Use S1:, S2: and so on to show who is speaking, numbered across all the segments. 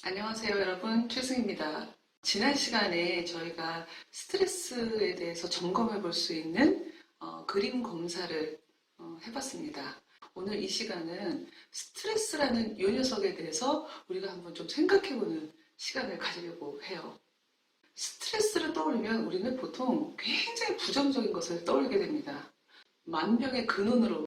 S1: 안녕하세요, 여러분. 최승입니다. 지난 시간에 저희가 스트레스에 대해서 점검해 볼 수 있는 그림 검사를 해봤습니다. 오늘 이 시간은 스트레스라는 이 녀석에 대해서 우리가 한번 좀 생각해 보는 시간을 가지려고 해요. 스트레스를 떠올리면 우리는 보통 굉장히 부정적인 것을 떠올리게 됩니다. 만병의 근원으로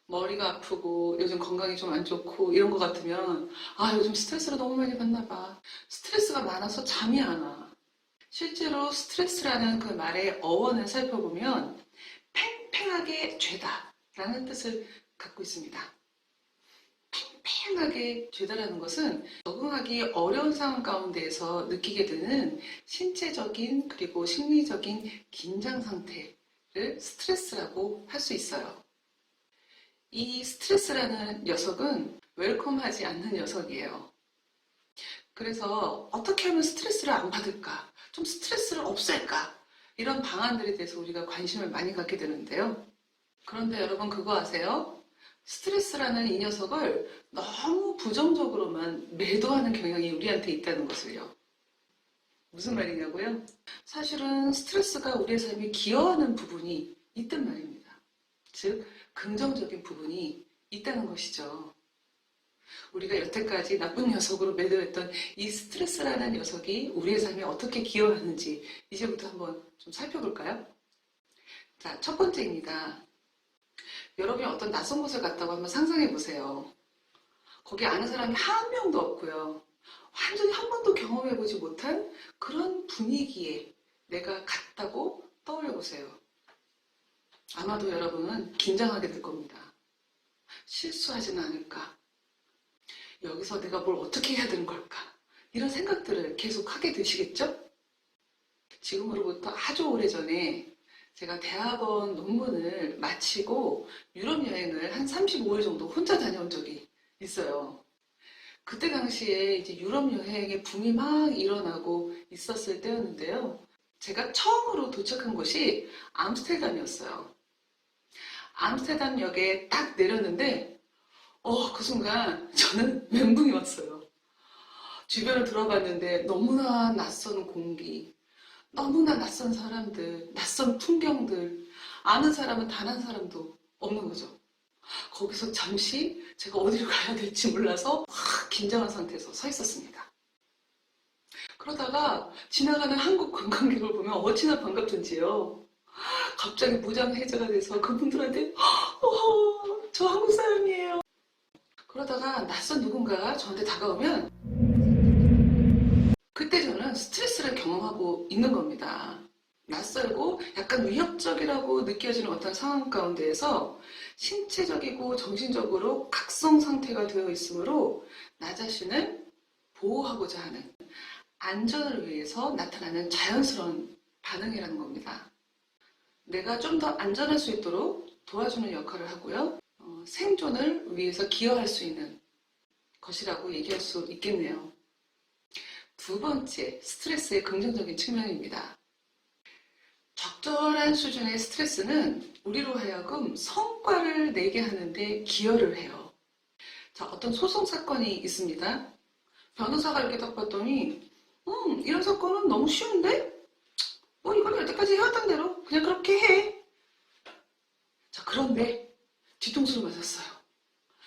S1: 머리가 아프고 요즘 건강이 좀 안 좋고 이런 것 같으면 요즘 스트레스를 너무 많이 받나 봐. 스트레스가 많아서 잠이 안 와. 실제로 스트레스라는 그 말의 어원을 살펴보면 팽팽하게 죄다 라는 뜻을 갖고 있습니다. 팽팽하게 죄다라는 것은 적응하기 어려운 상황 가운데에서 느끼게 되는 신체적인 그리고 심리적인 긴장 상태를 스트레스라고 할 수 있어요. 이 스트레스라는 녀석은 웰컴하지 않는 녀석이에요. 그래서 어떻게 하면 스트레스를 안 받을까? 좀 스트레스를 없앨까? 이런 방안들에 대해서 우리가 관심을 많이 갖게 되는데요. 그런데 여러분 그거 아세요? 스트레스라는 이 녀석을 너무 부정적으로만 매도하는 경향이 우리한테 있다는 것을요. 무슨 말이냐고요? 사실은 스트레스가 우리의 삶에 기여하는 부분이 있단 말입니다. 즉, 긍정적인 부분이 있다는 것이죠. 우리가 여태까지 나쁜 녀석으로 매도했던 이 스트레스라는 녀석이 우리의 삶에 어떻게 기여하는지 이제부터 한번 좀 살펴볼까요? 자, 첫 번째입니다. 여러분이 어떤 낯선 곳을 갔다고 한번 상상해 보세요. 거기 아는 사람이 한 명도 없고요. 완전히 한 번도 경험해보지 못한 그런 분위기에 내가 갔다고 떠올려 보세요. 아마도 여러분은 긴장하게 될 겁니다. 실수하지는 않을까? 여기서 내가 뭘 어떻게 해야 되는 걸까? 이런 생각들을 계속 하게 되시겠죠? 지금으로부터 아주 오래전에 제가 대학원 논문을 마치고 유럽 여행을 한 35일 정도 혼자 다녀온 적이 있어요. 그때 당시에 이제 유럽 여행의 붐이 막 일어나고 있었을 때였는데요. 제가 처음으로 도착한 곳이 암스테르담이었어요. 암스테르담역에 딱 내렸는데 그 순간 저는 멘붕이 왔어요. 주변을 돌아봤는데 너무나 낯선 공기, 너무나 낯선 사람들, 낯선 풍경들, 아는 사람은 단 한 사람도 없는 거죠. 거기서 잠시 제가 어디로 가야 될지 몰라서 확 긴장한 상태에서 서 있었습니다. 그러다가 지나가는 한국 관광객을 보면 어찌나 반갑던지요. 갑자기 무장해제가 돼서 그분들한테 저 한국 사람이에요. 그러다가 낯선 누군가가 저한테 다가오면 그때 저는 스트레스를 경험하고 있는 겁니다. 낯설고 약간 위협적이라고 느껴지는 어떤 상황 가운데에서 신체적이고 정신적으로 각성 상태가 되어 있으므로 나 자신을 보호하고자 하는 안전을 위해서 나타나는 자연스러운 반응이라는 겁니다. 내가 좀 더 안전할 수 있도록 도와주는 역할을 하고요. 생존을 위해서 기여할 수 있는 것이라고 얘기할 수 있겠네요. 두 번째, 스트레스의 긍정적인 측면입니다. 적절한 수준의 스트레스는 우리로 하여금 성과를 내게 하는데 기여를 해요. 자, 어떤 소송 사건이 있습니다. 변호사가 이렇게 딱 봤더니 이런 사건은 너무 쉬운데? 이건 여태까지 해왔던 대로 그냥 그렇게 해. 자, 그런데 뒤통수를 맞았어요.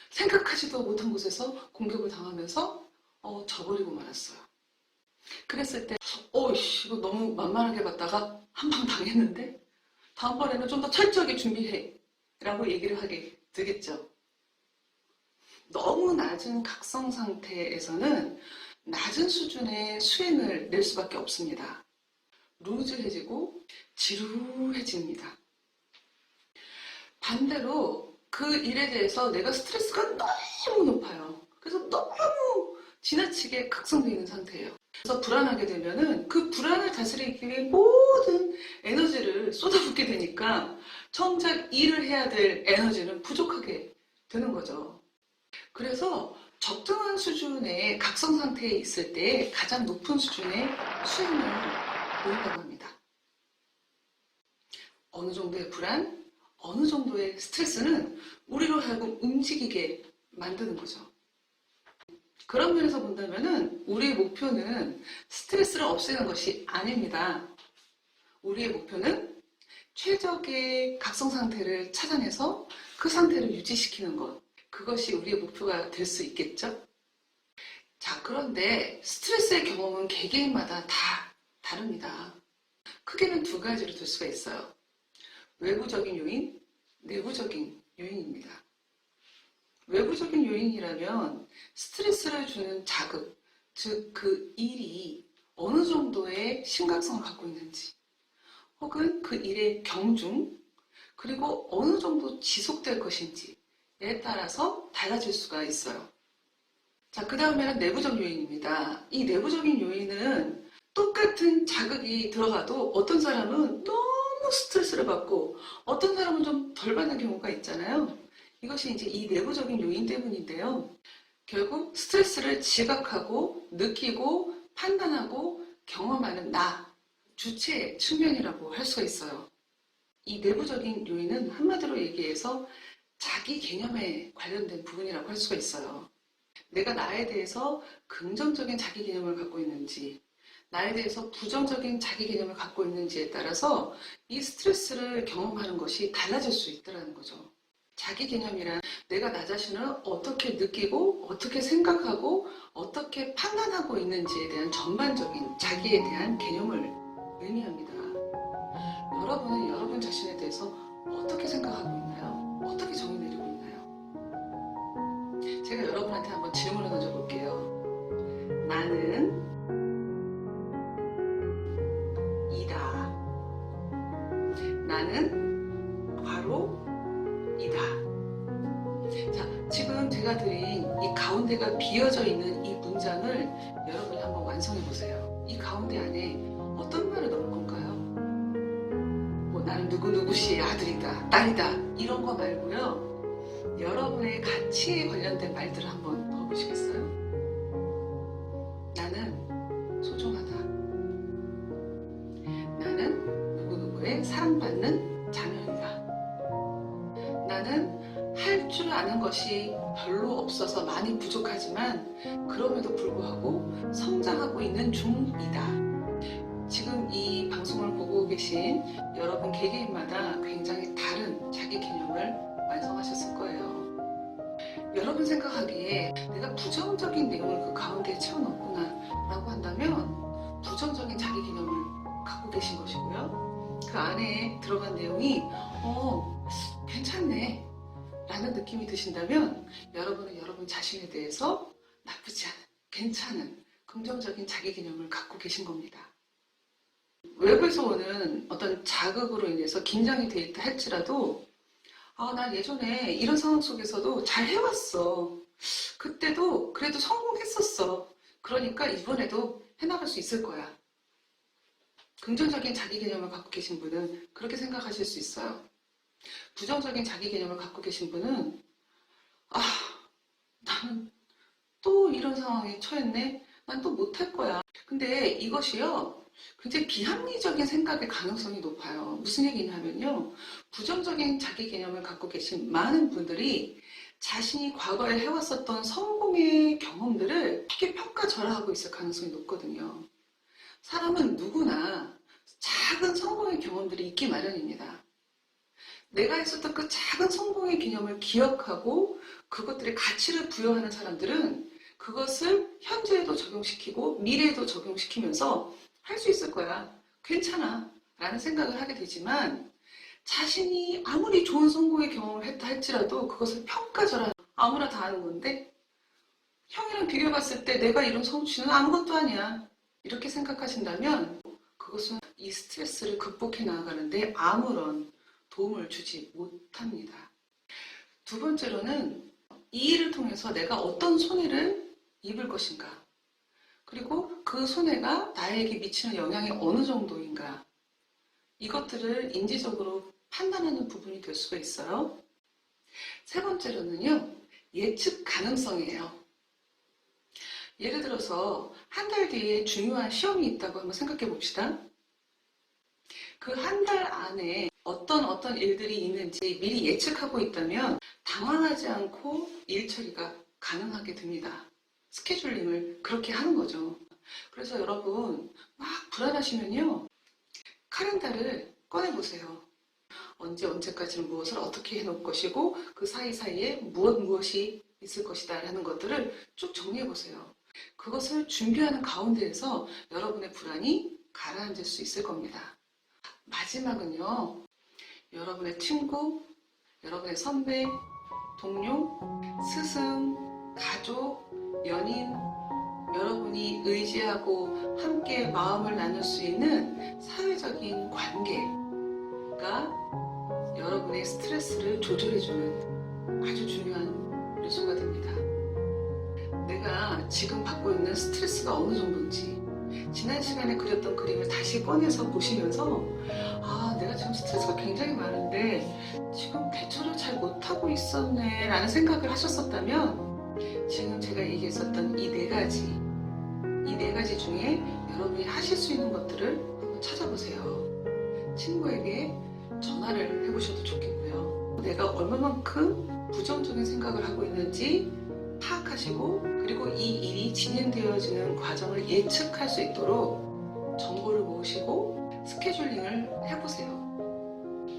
S1: 생각하지도 못한 곳에서 공격을 당하면서 져버리고 말았어요. 그랬을 때 이거 너무 만만하게 봤다가 한 방 당했는데 다음번에는 좀 더 철저하게 준비해 라고 얘기를 하게 되겠죠. 너무 낮은 각성 상태에서는 낮은 수준의 수행을 낼 수밖에 없습니다. 루즈해지고 지루해집니다. 반대로 그 일에 대해서 내가 스트레스가 너무 높아요. 그래서 너무 지나치게 각성되어 있는 상태예요. 그래서 불안하게 되면은 그 불안을 다스리기 위해 모든 에너지를 쏟아붓게 되니까 정작 일을 해야 될 에너지는 부족하게 되는 거죠. 그래서 적정한 수준의 각성 상태에 있을 때 가장 높은 수준의 수행을 보인다고 합니다. 어느 정도의 불안, 어느 정도의 스트레스는 우리로 하여금 움직이게 만드는 거죠. 그런 면에서 본다면은 우리의 목표는 스트레스를 없애는 것이 아닙니다. 우리의 목표는 최적의 각성 상태를 찾아내서 그 상태를 유지시키는 것. 그것이 우리의 목표가 될 수 있겠죠? 자, 그런데 스트레스의 경험은 개개인마다 다 다릅니다. 크게는 두 가지로 될 수가 있어요. 외부적인 요인, 내부적인 요인입니다. 외부적인 요인이라면 스트레스를 주는 자극, 즉 그 일이 어느 정도의 심각성을 갖고 있는지, 혹은 그 일의 경중, 그리고 어느 정도 지속될 것인지에 따라서 달라질 수가 있어요. 자, 그 다음에는 내부적 요인입니다. 이 내부적인 요인은 똑같은 자극이 들어가도 어떤 사람은 너무 스트레스를 받고 어떤 사람은 좀 덜 받는 경우가 있잖아요. 이것이 이제 이 내부적인 요인 때문인데요. 결국 스트레스를 지각하고 느끼고 판단하고 경험하는 나, 주체 측면이라고 할 수가 있어요. 이 내부적인 요인은 한마디로 얘기해서 자기 개념에 관련된 부분이라고 할 수가 있어요. 내가 나에 대해서 긍정적인 자기 개념을 갖고 있는지, 나에 대해서 부정적인 자기 개념을 갖고 있는지에 따라서 이 스트레스를 경험하는 것이 달라질 수 있다는 거죠. 자기 개념이란 내가 나 자신을 어떻게 느끼고 어떻게 생각하고 어떻게 판단하고 있는지에 대한 전반적인 자기에 대한 개념을 의미합니다. 여러분은 여러분 자신에 대해서 어떻게 생각하고 있나요? 어떻게 정의 내리고 있나요? 제가 여러분한테 한번 질문을 던져볼게요. 나는 이다. 나는 바로 이다. 자, 지금 제가 드린 이 가운데가 비어져 있는 이 문장을 여러분이 한번 완성해 보세요. 이 가운데 안에 어떤 말을 넣을 건가요? 뭐 나는 누구누구씨의 아들이다, 딸이다 이런 거 말고요. 여러분의 가치에 관련된 말들을 한번 넣어보시겠어요? 나는 소중하다. 나는 누구누구의 사랑받는 자녀이다. 나는 할 줄 아는 것이 별로 없어서 많이 부족하지만 그럼에도 불구하고 성장하고 있는 중이다. 지금 이 방송을 보고 계신 여러분 개개인마다 굉장히 다른 자기 개념을 완성하셨을 거예요. 여러분 생각하기에 내가 부정적인 내용을 그 가운데에 채워넣었구나 라고 한다면 부정적인 자기 개념을 갖고 계신 것이고요. 그 안에 들어간 내용이 괜찮네 라는 느낌이 드신다면 여러분은 여러분 자신에 대해서 나쁘지 않은, 괜찮은, 긍정적인 자기 개념을 갖고 계신 겁니다. 외부에서 오는 어떤 자극으로 인해서 긴장이 돼 있다 할지라도 난 예전에 이런 상황 속에서도 잘 해왔어. 그때도 그래도 성공했었어. 그러니까 이번에도 해나갈 수 있을 거야. 긍정적인 자기 개념을 갖고 계신 분은 그렇게 생각하실 수 있어요. 부정적인 자기 개념을 갖고 계신 분은 나는 또 이런 상황에 처했네. 난 또 못할 거야. 근데 이것이요. 굉장히 비합리적인 생각의 가능성이 높아요. 무슨 얘기냐면요. 부정적인 자기 개념을 갖고 계신 많은 분들이 자신이 과거에 해왔었던 성공의 경험들을 크게 평가절하하고 있을 가능성이 높거든요. 사람은 누구나 작은 성공의 경험들이 있기 마련입니다. 내가 했었던 그 작은 성공의 개념을 기억하고 그것들의 가치를 부여하는 사람들은 그것을 현재에도 적용시키고 미래에도 적용시키면서 할 수 있을 거야. 괜찮아. 라는 생각을 하게 되지만 자신이 아무리 좋은 성공의 경험을 했다 할지라도 그것을 평가절하 아무나 다 하는 건데 형이랑 비교해봤을 때 내가 이룬 성취는 아무것도 아니야. 이렇게 생각하신다면 그것은 이 스트레스를 극복해 나아가는데 아무런 도움을 주지 못합니다. 두 번째로는 이 일을 통해서 내가 어떤 손해를 입을 것인가, 그리고 그 손해가 나에게 미치는 영향이 어느 정도인가, 이것들을 인지적으로 판단하는 부분이 될 수가 있어요. 세 번째로는요, 예측 가능성이에요. 예를 들어서 한 달 뒤에 중요한 시험이 있다고 한번 생각해 봅시다. 그 한 달 안에 어떤 일들이 있는지 미리 예측하고 있다면 당황하지 않고 일 처리가 가능하게 됩니다. 스케줄링을 그렇게 하는 거죠. 그래서 여러분 막 불안하시면요. 카렌다를 꺼내보세요. 언제까지는 무엇을 어떻게 해놓을 것이고 그 사이사이에 무엇이 있을 것이다 라는 것들을 쭉 정리해보세요. 그것을 준비하는 가운데에서 여러분의 불안이 가라앉을 수 있을 겁니다. 마지막은요. 여러분의 친구, 여러분의 선배, 동료, 스승, 가족, 연인, 여러분이 의지하고 함께 마음을 나눌 수 있는 사회적인 관계가 여러분의 스트레스를 조절해주는 아주 중요한 요소가 됩니다. 내가 지금 받고 있는 스트레스가 어느 정도인지 지난 시간에 그렸던 그림을 다시 꺼내서 보시면서 내가 지금 스트레스가 굉장히 많은데 지금 대처를 잘 못하고 있었네 라는 생각을 하셨었다면 지금 제가 얘기했었던 이 네 가지 중에 여러분이 하실 수 있는 것들을 한번 찾아보세요. 친구에게 전화를 해보셔도 좋겠고요. 내가 얼마만큼 부정적인 생각을 하고 있는지 파악하시고 그리고 이 일이 진행되어지는 과정을 예측할 수 있도록 정보를 모으시고 스케줄링을 해보세요.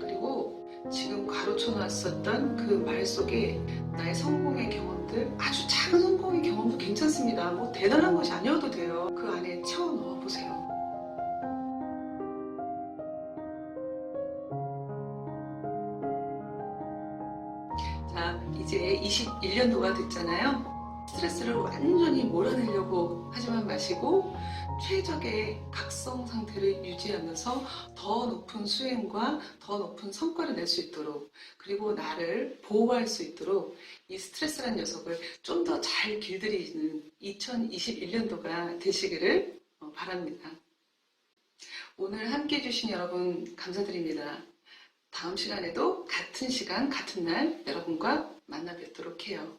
S1: 그리고 지금 가로쳐 놨었던 그 말 속에 나의 성공의 경험들, 아주 작은 성공의 경험도 괜찮습니다. 뭐 대단한 것이 아니어도 돼요. 그 안에 채워 넣어 보세요. 자, 이제 21년도가 됐잖아요. 스트레스를 완전히 몰아내려고 하지만 마시고 최적의 각성 상태를 유지하면서 더 높은 수행과 더 높은 성과를 낼 수 있도록 그리고 나를 보호할 수 있도록 이 스트레스라는 녀석을 좀 더 잘 길들이는 2021년도가 되시기를 바랍니다. 오늘 함께 해주신 여러분 감사드립니다. 다음 시간에도 같은 시간 같은 날 여러분과 만나 뵙도록 해요.